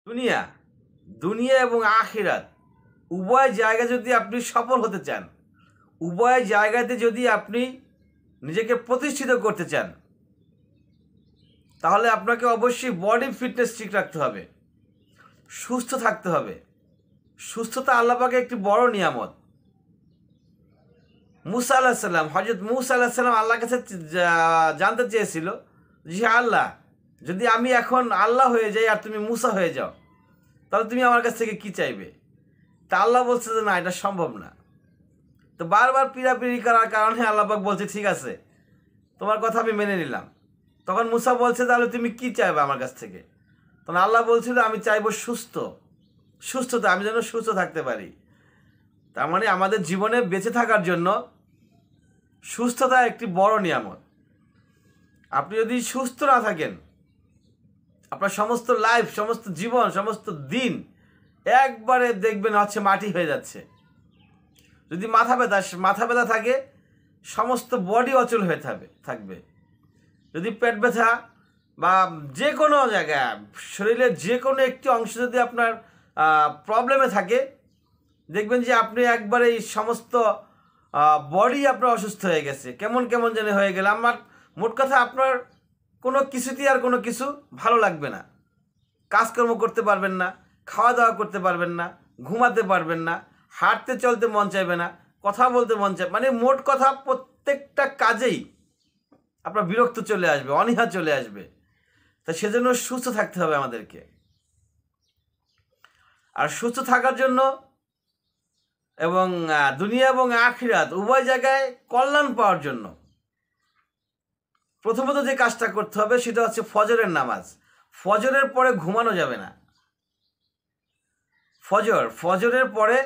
দুনিয়া দুনিয়া এবং আখিরাত উভয় জায়গায় যদি আপনি সফল হতে চান, উভয় জায়গাতে যদি আপনি নিজেকে প্রতিষ্ঠিত করতে চান, তাহলে আপনাকে অবশ্যই বডি ফিটনেস ঠিক রাখতে হবে, সুস্থ থাকতে হবে। সুস্থতা আল্লাহ পাকের একটি বড় নিয়ামত। মুসা আলাহিসাল্লাম, হযরত মুসা আলাহিসাল্লাম আল্লাহর কাছে জানতে চেয়েছিল, জি আল্লাহ, যদি আমি এখন আল্লাহ হয়ে যাই আর তুমি মুসা হয়ে যাও, তাহলে তুমি আমার কাছ থেকে কি চাইবে? তা আল্লাহ বলছে যে না, এটা সম্ভব না। তো বারবার পিড়াপিড়ি করার কারণে আল্লাহ পাক বলছে ঠিক আছে, তোমার কথা আমি মেনে নিলাম। তখন মুসা বলছে তাহলে তুমি কি চাইবে আমার কাছ থেকে? তখন আল্লাহ বলছিল আমি চাইবো সুস্থতা, আমি যেন সুস্থ থাকতে পারি। তার মানে আমাদের জীবনে বেঁচে থাকার জন্য সুস্থতা একটি বড় নিয়ামত। আপনি যদি সুস্থ না থাকেন, আপনার সমস্ত লাইফ, সমস্ত জীবন, সমস্ত দিন একবারে দেখবেন হচ্ছে মাটি হয়ে যাচ্ছে। যদি মাথা ব্যথা থাকে, সমস্ত বডি অচল হয়ে থাকবে। যদি পেট ব্যথা বা যে কোনো জায়গায় শরীরের যে কোনো একটি অংশ যদি আপনার প্রবলেমে থাকে, দেখবেন যে আপনি একবারে এই সমস্ত বডি আপনার অসুস্থ হয়ে গেছে, কেমন কেমন যেন হয়ে গেলে। আমার মোট কথা, আপনার কোনো কিছুতেই আর কোনো কিছু ভালো লাগবে না, কাজকর্ম করতে পারবেন না, খাওয়া দাওয়া করতে পারবেন না, ঘুমাতে পারবেন না, হাঁটতে চলতে মন চাইবে না, কথা বলতে মন চাইবে, মানে মোট কথা প্রত্যেকটা কাজেই আপনার বিরক্ত চলে আসবে, অনীহা চলে আসবে। তা সেজন্য সুস্থ থাকতে হবে আমাদেরকে। আর সুস্থ থাকার জন্য এবং দুনিয়া এবং আখিরাত উভয় জায়গায় কল্যাণ পাওয়ার জন্য প্রথমত যে কাজটা করতে হবে সেটা হচ্ছে ফজরের নামাজ। ফজরের পরে ঘুমানো যাবে না। ফজরের পরে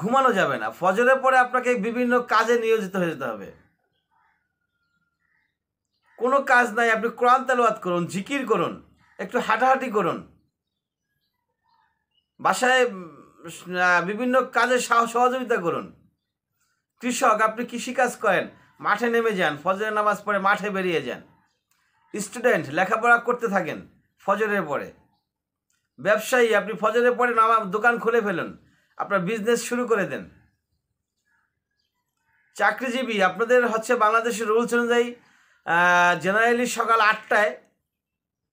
ঘুমানো যাবে না। ফজরের পরে আপনাকে বিভিন্ন কাজে নিয়োজিত হয়ে যেতে হবে। কোনো কাজ নাই, আপনি কোরআন তেলাওয়াত করুন, জিকির করুন, একটু হাঁটাহাঁটি করুন, বাসায় বিভিন্ন কাজে সহযোগিতা করুন। কৃষক, আপনি কৃষিকাজ করেন, মাঠে নেমে যান, ফজরের নামাজ পড়ে মাঠে বেরিয়ে যান। স্টুডেন্ট, লেখাপড়া করতে থাকেন ফজরের পরে। ব্যবসায়ী, আপনি ফজরের পরে দোকান খুলে ফেলুন, আপনার বিজনেস শুরু করে দেন। চাকরিজীবী, আপনাদের হচ্ছে বাংলাদেশের রুলস অনুযায়ী জেনারেলি সকাল 8টায়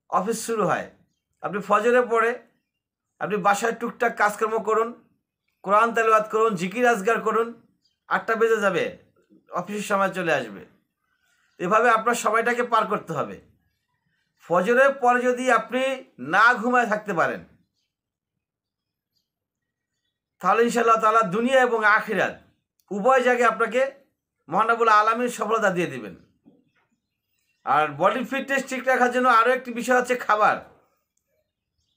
অফিস শুরু হয়। আপনি ফজরের পরে আপনি বাসায় টুকটাক কাজকর্ম করুন, কোরআন তেলাওয়াত করুন, জিকির আজগার করুন, 8টা বেজে যাবে, অফিসের সময় চলে আসবে। এভাবে আপনার সময়টাকে পার করতে হবে। ফজরের পরে যদি আপনি না ঘুমায় থাকতে পারেন, তাহলে ইনশাআল্লাহ তাআলা দুনিয়া এবং আখিরাত উভয় জায়গায় আপনাকে মহান রব্বুল আলামিন সফলতা দিয়ে দিবেন। আর বডি ফিটনেস ঠিক রাখার জন্য আরও একটি বিষয় হচ্ছে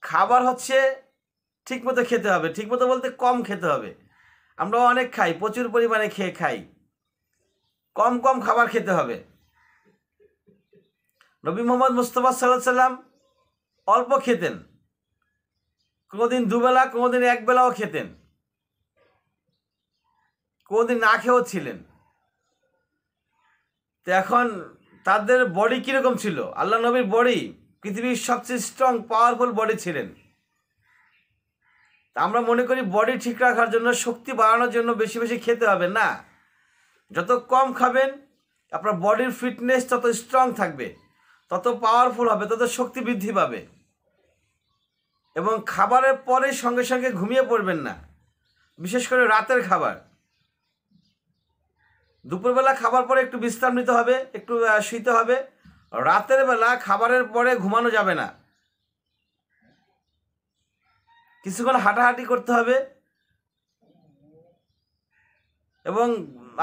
খাবার হচ্ছে ঠিকমতো খেতে হবে। ঠিকমতো বলতে কম খেতে হবে। আমরা অনেক খাই, প্রচুর পরিমাণে খাই, কম খাবার খেতে হবে। নবী মোহাম্মদ মুস্তাফা সাল্লাল্লাহু আলাইহি সাল্লাম অল্প খেতেন, কোনোদিন দুবেলা, কোনোদিন একবেলাও খেতেন, কোনোদিন না খেয়েও ছিলেন। তো এখন তাদের বডি কীরকম ছিল? আল্লাহ নবীর বডি পৃথিবীর সবচেয়ে স্ট্রং, পাওয়ারফুল বডি ছিলেন। তা আমরা মনে করি বডি ঠিক রাখার জন্য, শক্তি বাড়ানোর জন্য বেশি বেশি খেতে হবে। না, যত কম খাবেন আপনার বডির ফিটনেস তত স্ট্রং থাকবে, তত পাওয়ারফুল হবে, তত শক্তি বৃদ্ধি পাবে। এবং খাবারের পরে সঙ্গে সঙ্গে ঘুমিয়ে পড়বেন না, বিশেষ করে রাতের খাবার। দুপুরবেলা খাবার পরে একটু বিশ্রাম নিতে হবে, একটু শুইতে হবে। রাতের বেলা খাবারের পরে ঘুমানো যাবে না, কিছুক্ষণ হাঁটাহাঁটি করতে হবে। এবং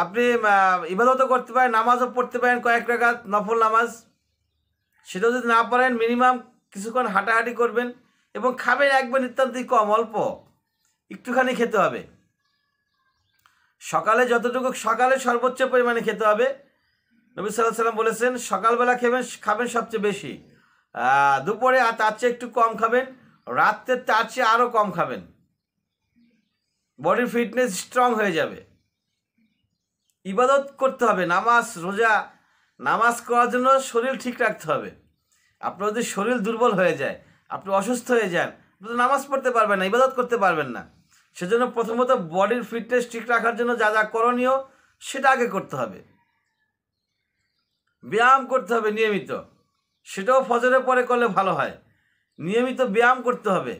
আপনি ইবাদতও করতে পারেন, নামাজও পড়তে পারেন, কয়েক রাকাত নফল নামাজ। সেটাও যদি না পারেন, মিনিমাম কিছুক্ষণ হাঁটাহাঁটি করবেন এবং খাবেন একবার নিতান্তই কম, অল্প একটুখানি খেতে হবে। সকালে যতটুকু, সকালে সর্বোচ্চ পরিমাণে খেতে হবে। নবী সাল্লাল্লাহু আলাইহি সাল্লাম বলেছেন সকালবেলা খাবেন সবচেয়ে বেশি, দুপুরে তার চেয়ে একটু কম খাবেন, রাত্রে তার চেয়ে আরও কম খাবেন। বডির ফিটনেস স্ট্রং হয়ে যাবে। ইবাদত করতে হবে, নামাজ রোজা। নামাজ করার জন্য শরীর ঠিক রাখতে হবে। আপনার যদি শরীর দুর্বল হয়ে যায়, আপনি অসুস্থ হয়ে যান, আপনি তো নামাজ পড়তে পারবেন না, ইবাদত করতে পারবেন না। সেজন্য প্রথমত বডির ফিটনেস ঠিক রাখার জন্য যা যা করণীয় সেটা আগে করতে হবে। ব্যায়াম করতে হবে নিয়মিত, সেটাও ফজরের পরে করলে ভালো হয়। নিয়মিত ব্যায়াম করতে হবে,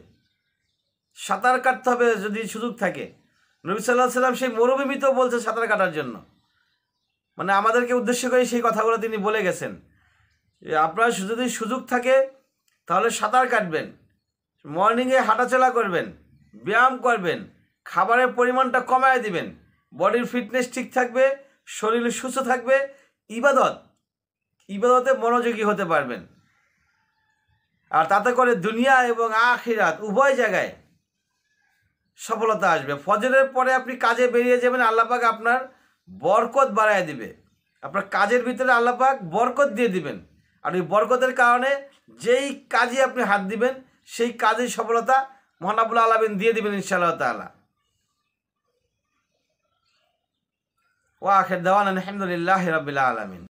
সাঁতার কাটতে হবে যদি সুযোগ থাকে। নবী সাল্লাল্লাহু আলাইহি সাল্লাম সেই মরুভূমিতেও বলছে সাঁতার কাটার জন্য, মানে আমাদেরকে উদ্দেশ্য করে সেই কথাগুলো তিনি বলে গেছেন। আপনার যদি সুযোগ থাকে তাহলে সাঁতার কাটবেন, মর্নিংয়ে হাঁটাচলা করবেন, ব্যায়াম করবেন, খাবারের পরিমাণটা কমায় দিবেন, বডির ফিটনেস ঠিক থাকবে, শরীর সুস্থ থাকবে, ইবাদতে মনোযোগী হতে পারবেন। আর তাতে করে দুনিয়া এবং আখিরাত উভয় জায়গায় সফলতা আসবে। ফজরের পরে আপনি কাজে বেরিয়ে যাবেন, আল্লাহ পাক আপনার বরকত বাড়ায় দিবে, আপনার কাজের ভিতরে আল্লাহ পাক বরকত দিয়ে দিবেন। আর ওই বরকতের কারণে যেই কাজে আপনি হাত দিবেন সেই কাজের সফলতা মহান রব্বুল আলামিন দিয়ে দিবেন ইনশাআল্লাহ তাআলা। ওয়া আখির দাওয়ানা আলহামদুলিল্লাহি রাব্বিল আলামিন।